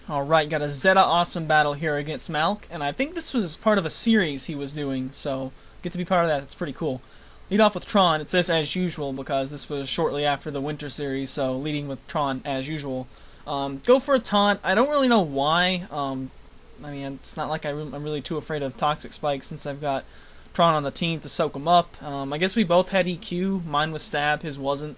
Alright, got a Zeta awesome battle here against Malk, and I think this was part of a series he was doing, so get to be part of that. It's pretty cool. Lead off with Tron. It says as usual because this was shortly after the Winter series, so leading with Tron as usual. Go for a taunt. I don't really know why. I mean, it's not like I'm really too afraid of Toxic Spike since I've got Tron on the team to soak him up. I guess we both had EQ. Mine was Stab, his wasn't.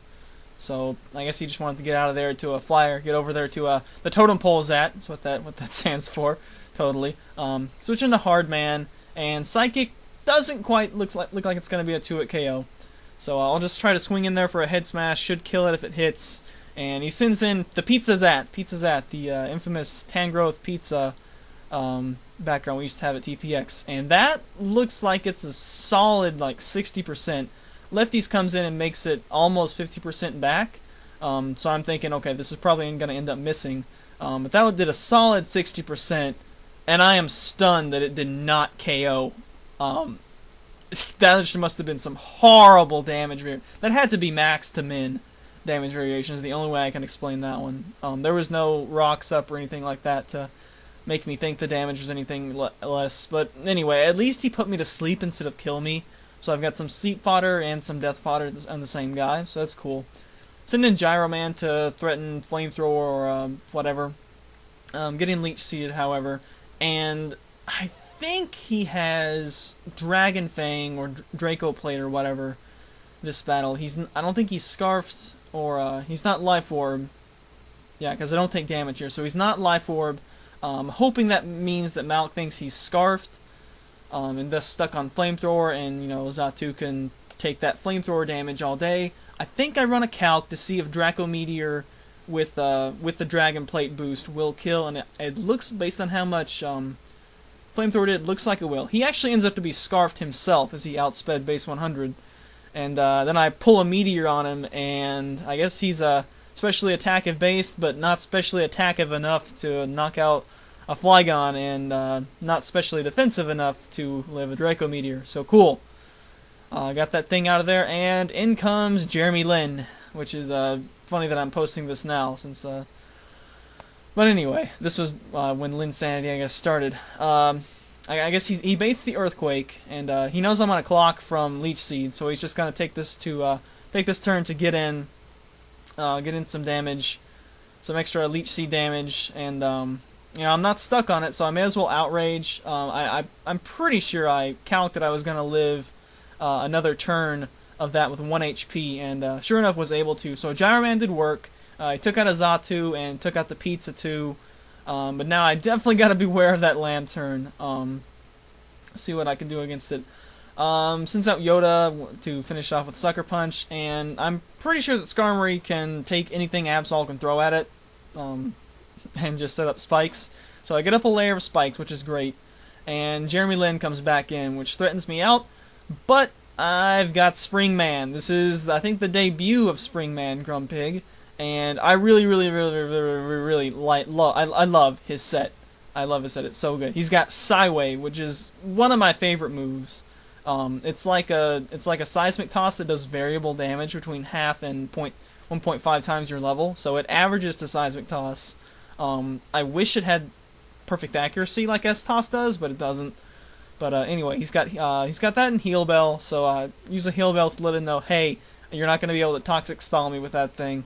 So I guess he just wanted to get out of there to a flyer, get over there to the totem pole is at. That's what that stands for. Totally. Switching to Hard Man, and Psychic doesn't quite look like it's gonna be a 2-hit KO. So I'll just try to swing in there for a head smash. Should kill it if it hits. And he sends in the Pizza's at the infamous Tangrowth Pizza background we used to have at TPX, and that looks like it's a solid like 60%. Lefties comes in and makes it almost 50% back. So I'm thinking, okay, this is probably going to end up missing. But that did a solid 60%, and I am stunned that it did not KO. That must have been some horrible damage. That had to be max to min damage variation is the only way I can explain that one. There was no rocks up or anything like that to make me think the damage was anything less. But anyway, at least he put me to sleep instead of kill me. So I've got some sleep fodder and some death fodder on the same guy, so that's cool. Send in Gyro Man to threaten Flamethrower or whatever. Getting Leech Seeded, however. And I think he has Dragon Fang or Draco Plate or whatever this battle. I don't think he's Scarfed or he's not Life Orb. Yeah, because I don't take damage here, so he's not Life Orb. Hoping that means that Malk thinks he's Scarfed. And thus stuck on Flamethrower, and you know Xatu can take that Flamethrower damage all day. I think I run a calc to see if Draco Meteor with the Dragon Plate boost will kill, and it looks, based on how much Flamethrower did, looks like it will. He actually ends up to be Scarfed himself as he outsped base 100, and then I pull a Meteor on him, and I guess he's specially attack-if based, but not specially attack-if enough to knock out a Flygon, and not specially defensive enough to live a Draco Meteor. So cool. Got that thing out of there, and in comes Jeremy Lin, which is funny that I'm posting this now, since. But anyway, this was when Linsanity, I guess, started. I guess he baits the Earthquake, and he knows I'm on a clock from Leech Seed, so he's just gonna take this turn to get in some damage, some extra Leech Seed damage, and you know, I'm not stuck on it, so I may as well Outrage. I'm pretty sure I calced that I was going to live another turn of that with 1 HP, and sure enough was able to. So Gyro Man did work. He took out a Xatu and took out the Pizza too. But now I definitely got to beware of that Lantern. See what I can do against it. Sends out Yoda to finish off with Sucker Punch, and I'm pretty sure that Skarmory can take anything Absol can throw at it. And just set up spikes. So I get up a layer of spikes, which is great. And Jeremy Lin comes back in, which threatens me out. But I've got Spring Man. This is, I think, the debut of Spring Man Grumpig. And I really I love his set. I love his set. It's so good. He's got Psywave, which is one of my favorite moves. It's like a Seismic Toss that does variable damage between half and 1.5 times your level. So it averages to Seismic Toss. I wish it had perfect accuracy like S-Toss does, but it doesn't. But anyway, he's got that in Heal Bell, so use a Heal Bell to let him know, hey, you're not going to be able to Toxic Stall me with that thing.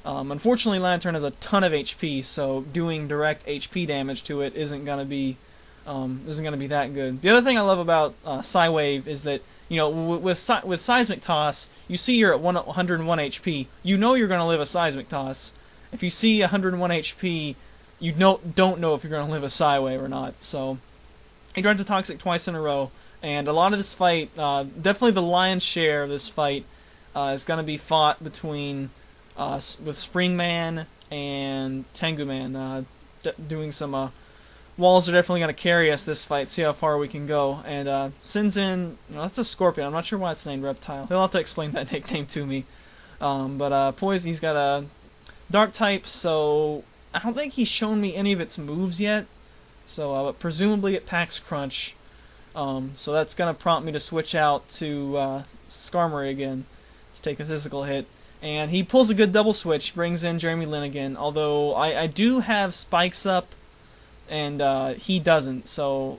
Unfortunately, Lantern has a ton of HP, so doing direct HP damage to it isn't going to be that good. The other thing I love about Psywave is that, you know, with Seismic Toss, you see you're at 101 HP. You know you're going to live a Seismic Toss. If you see 101 HP, you don't know if you're going to live a Psywave or not. So, he tried to Toxic twice in a row, and a lot of this fight, definitely the lion's share of this fight, is going to be fought between with Spring Man and Tengu Man. Doing some walls are definitely going to carry us this fight. See how far we can go. And sends in, you know, that's a Scorpion. I'm not sure why it's named Reptile. He'll have to explain that nickname to me. But Poison, he's got a Dark type, so I don't think he's shown me any of its moves yet. So, but presumably it packs Crunch. So that's going to prompt me to switch out to Skarmory again to take a physical hit. And he pulls a good double switch, brings in Jeremy Lin again. Although I do have spikes up and he doesn't. So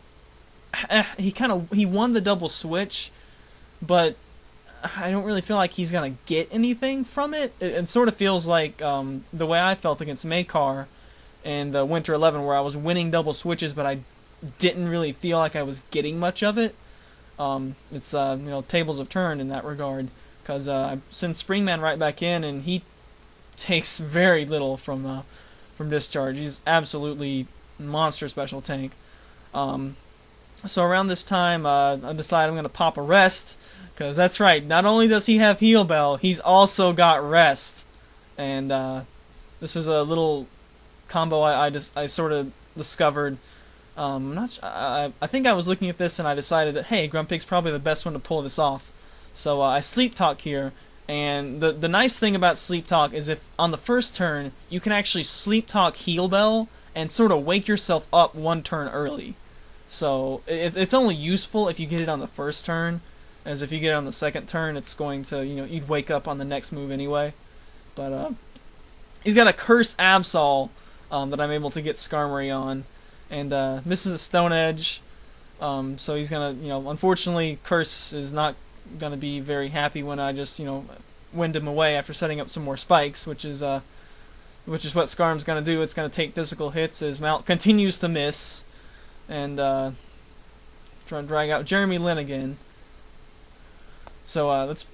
he won the double switch, but I don't really feel like he's gonna get anything from it. It sort of feels like the way I felt against Makar in the Winter 11, where I was winning double switches, but I didn't really feel like I was getting much of it. It's tables have turned in that regard, because I send Springman right back in, and he takes very little from discharge. He's absolutely monster special tank. So around this time, I decide I'm going to pop a rest, because that's right, not only does he have Heal Bell, he's also got rest. And this was a little combo I sort of discovered. I think I was looking at this and I decided that, hey, Grumpig's probably the best one to pull this off. So I Sleep Talk here, and the nice thing about Sleep Talk is if on the first turn, you can actually Sleep Talk Heal Bell and sort of wake yourself up one turn early. So it's only useful if you get it on the first turn, as if you get it on the second turn, it's going to, you'd wake up on the next move anyway. But he's got a Curse Absol that I'm able to get Skarmory on, and misses a Stone Edge. So he's gonna, unfortunately, Curse is not gonna be very happy when I just, wind him away after setting up some more spikes, which is what Skarm's gonna do. It's gonna take physical hits as Malk continues to miss, and try to drag out Jeremy Lin again. So that's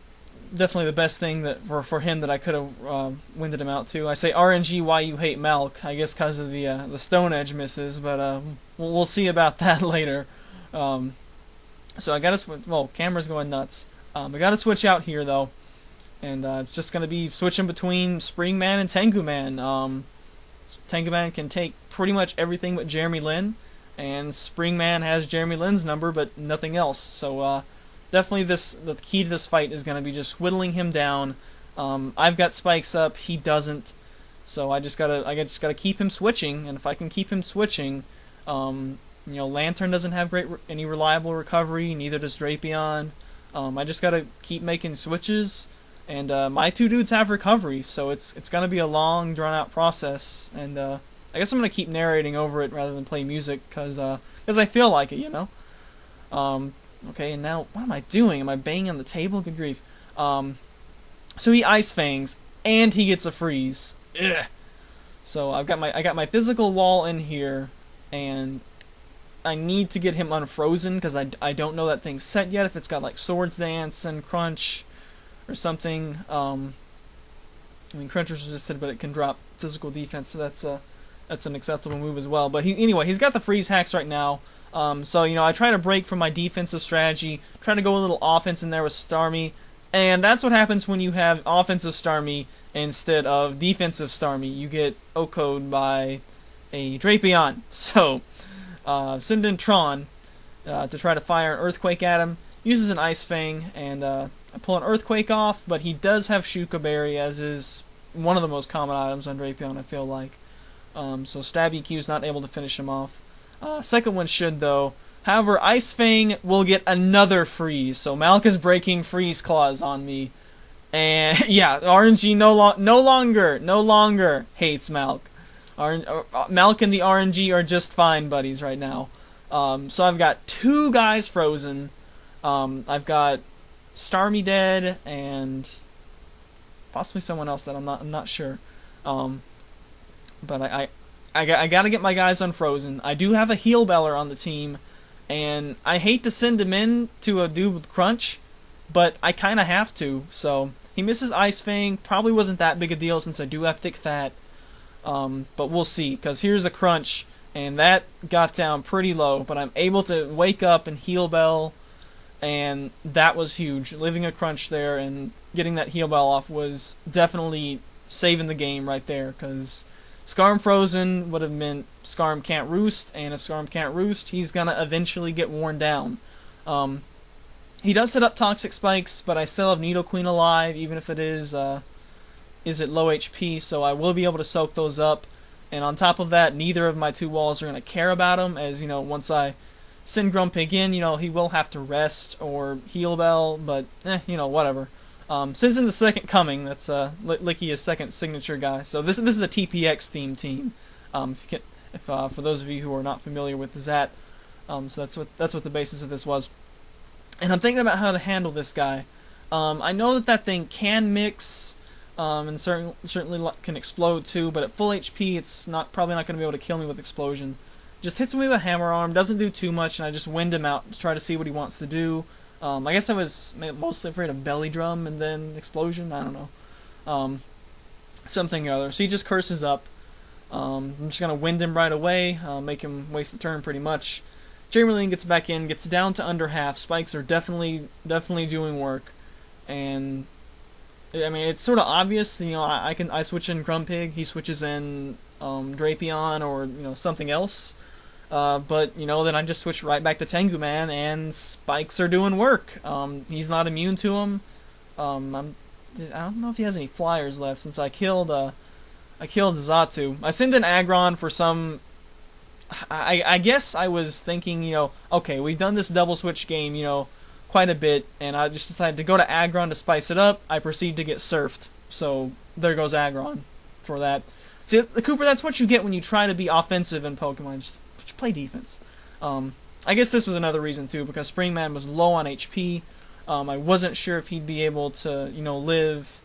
definitely the best thing that for him that I could have winded him out to. I say RNG, why you hate Malk? I guess because of the Stone Edge misses, but we'll see about that later. So I gotta switch. Well, camera's going nuts. I gotta switch out here though, and it's just gonna be switching between Springman and Tenguman. Tenguman can take pretty much everything but Jeremy Lin, and Springman has Jeremy Lin's number but nothing else. So definitely the key to this fight is gonna be just whittling him down. I've got spikes up, he doesn't, so I just gotta keep him switching, and if I can keep him switching, Lantern doesn't have any reliable recovery, neither does Drapion. I just gotta keep making switches, and my two dudes have recovery, so it's gonna be a long, drawn-out process. And I guess I'm gonna keep narrating over it rather than play music, because I feel like it, Okay, and now what am I doing? Am I banging on the table? Good grief. So he Ice Fangs, and he gets a freeze. Ugh. So I got my physical wall in here, and I need to get him unfrozen, because I don't know that thing's set yet, if it's got like Swords Dance and Crunch or something. Crunch is resisted, but it can drop physical defense, so that's an acceptable move as well. But anyway, he's got the freeze hacks right now. So I try to break from my defensive strategy, try to go a little offense in there with Starmie, and that's what happens when you have offensive Starmie instead of defensive Starmie. You get OHKO'd by a Drapion. So send in Tron to try to fire an Earthquake at him. Uses an Ice Fang, and I pull an Earthquake off, but he does have Shuka Berry, as is one of the most common items on Drapion, I feel like. So Stab EQ is not able to finish him off. Second one should, though. However, Ice Fang will get another freeze, so Malk is breaking freeze claws on me. And yeah, RNG no longer hates Malk. Malk and the RNG are just fine buddies right now. So I've got two guys frozen. I've got Starmie dead and possibly someone else that I'm not sure. But I gotta get my guys unfrozen. I do have a Heal Beller on the team, and I hate to send him in to a dude with Crunch, but I kind of have to. So he misses Ice Fang. Probably wasn't that big a deal since I do have Thick Fat. But we'll see, because here's a Crunch, and that got down pretty low, but I'm able to wake up and Heal Bell, and that was huge. Leaving a Crunch there and getting that Heal Bell off was definitely saving the game right there, because Skarm frozen would have meant Skarm can't roost, and if Skarm can't roost, he's gonna eventually get worn down. He does set up Toxic Spikes, but I still have Nidoqueen alive, even if it is at low HP, so I will be able to soak those up. And on top of that, neither of my two walls are going to care about him, as, once I send Grumpig in, he will have to rest or Heal Bell, but, whatever. Since in the second coming, that's Lickia's second signature guy, so this is a TPX themed team. If for those of you who are not familiar with Zat, so that's what the basis of this was. And I'm thinking about how to handle this guy. I know that that thing can mix, and certainly can explode too. But at full HP, it's probably not going to be able to kill me with explosion. Just hits me with a hammer arm, doesn't do too much, and I just wind him out to try to see what he wants to do. I guess I was mostly afraid of belly drum and then explosion. I don't know, something or other. So he just curses up. I'm just gonna wind him right away, make him waste the turn pretty much. Jeremy Lin gets back in, gets down to under half. Spikes are definitely doing work, and I mean it's sort of obvious. You know, I switch in Grumpig, he switches in Drapion or something else. But then I just switch right back to Tengu Man, and spikes are doing work. He's not immune to them. I don't know if he has any flyers left since I killed Zatu. I sent in Aggron for some. I guess I was thinking, okay, we've done this double switch game, quite a bit, and I just decided to go to Aggron to spice it up. I proceed to get surfed, so there goes Aggron for that. See, Cooper, that's what you get when you try to be offensive in Pokemon. Just play defense. I guess this was another reason too, because Springman was low on HP. I wasn't sure if he'd be able to, live.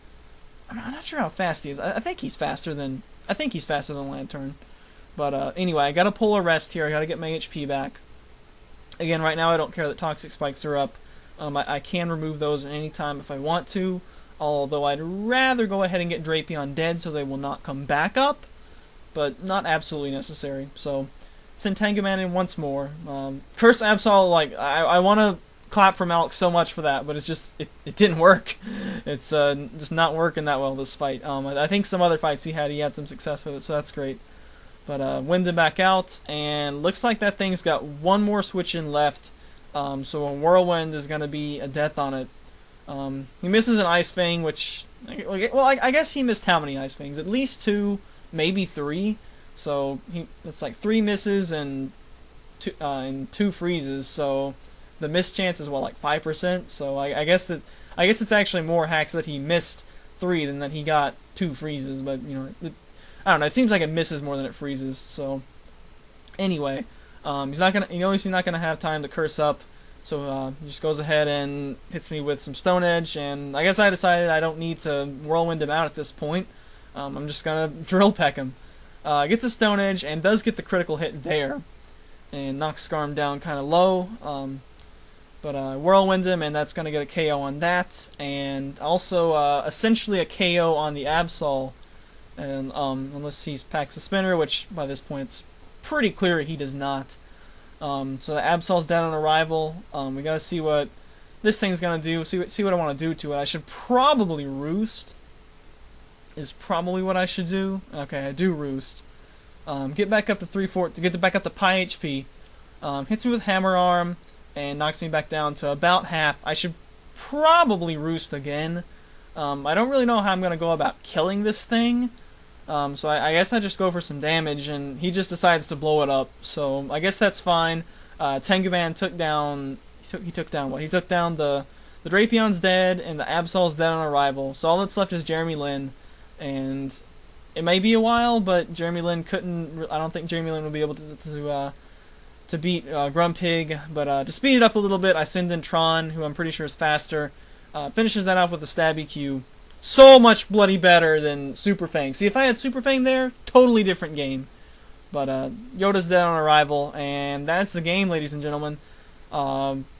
I'm not sure how fast he is. I think he's faster than Lantern. But anyway, I gotta pull a rest here. I gotta get my HP back. Again, right now I don't care that Toxic Spikes are up. I can remove those at any time if I want to. Although I'd rather go ahead and get Drapion dead so they will not come back up. But not absolutely necessary. So send Tengu Man in once more. Curse Absol, I want to clap for Malk so much for that, but it didn't work. It's just not working that well this fight. I think some other fights he had some success with it, so that's great. But wind him back out, and looks like that thing's got one more switch in left. So a Whirlwind is going to be a death on it. He misses an Ice Fang, which, I guess he missed how many Ice Fangs? At least 2, maybe 3. So it's like 3 misses and 2 freezes. So the miss chance is 5%. So I guess it's actually more hacks that he missed 3 than that he got 2 freezes. But I don't know. It seems like it misses more than it freezes. So anyway, he's not gonna have time to curse up. So he just goes ahead and hits me with some Stone Edge, and I guess I decided I don't need to Whirlwind him out at this point. I'm just gonna Drill Peck him. Gets a Stone Edge and does get the critical hit there, and knocks Skarm down kind of low. But Whirlwind him, and that's gonna get a KO on that, and also essentially a KO on the Absol, and unless he packs a Spinner, which by this point it's pretty clear he does not. So the Absol's down on arrival. We gotta see what this thing's gonna do. See what I want to do to it. I should probably Roost. Is probably what I should do. Okay, I do Roost. Get back up to 3/4 to get back up to Pi HP. Hits me with Hammer Arm and knocks me back down to about half. I should probably Roost again. I don't really know how I'm gonna go about killing this thing. So I guess I just go for some damage, and he just decides to blow it up. So I guess that's fine. Tengu Man took down. He took down what? He took down the Drapion's dead, and the Absol's dead on arrival. So all that's left is Jeremy Lin, and it may be a while, but Jeremy Lin couldn't. I don't think Jeremy Lin will be able to beat Grumpig. But to speed it up a little bit, I send in Tron, who I'm pretty sure is faster. Finishes that off with a Stabby Q. So much bloody better than Super Fang. See, if I had Super Fang there, totally different game. But Yoda's dead on arrival, and that's the game, ladies and gentlemen.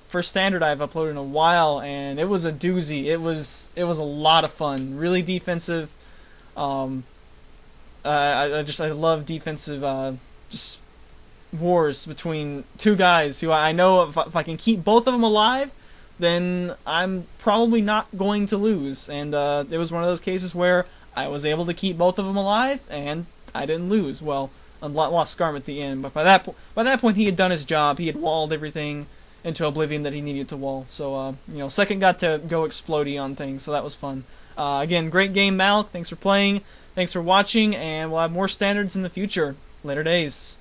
First standard I've uploaded in a while, and it was a doozy. It was a lot of fun. Really defensive. I love defensive just wars between two guys who I know if I can keep both of them alive, then I'm probably not going to lose. And it was one of those cases where I was able to keep both of them alive, and I didn't lose. Well, I lost Skarm at the end, but by that point he had done his job. He had walled everything into oblivion that he needed to wall. So second got to go explodey on things, so that was fun. Again, great game, Malk. Thanks for playing. Thanks for watching, and we'll have more standards in the future. Later days.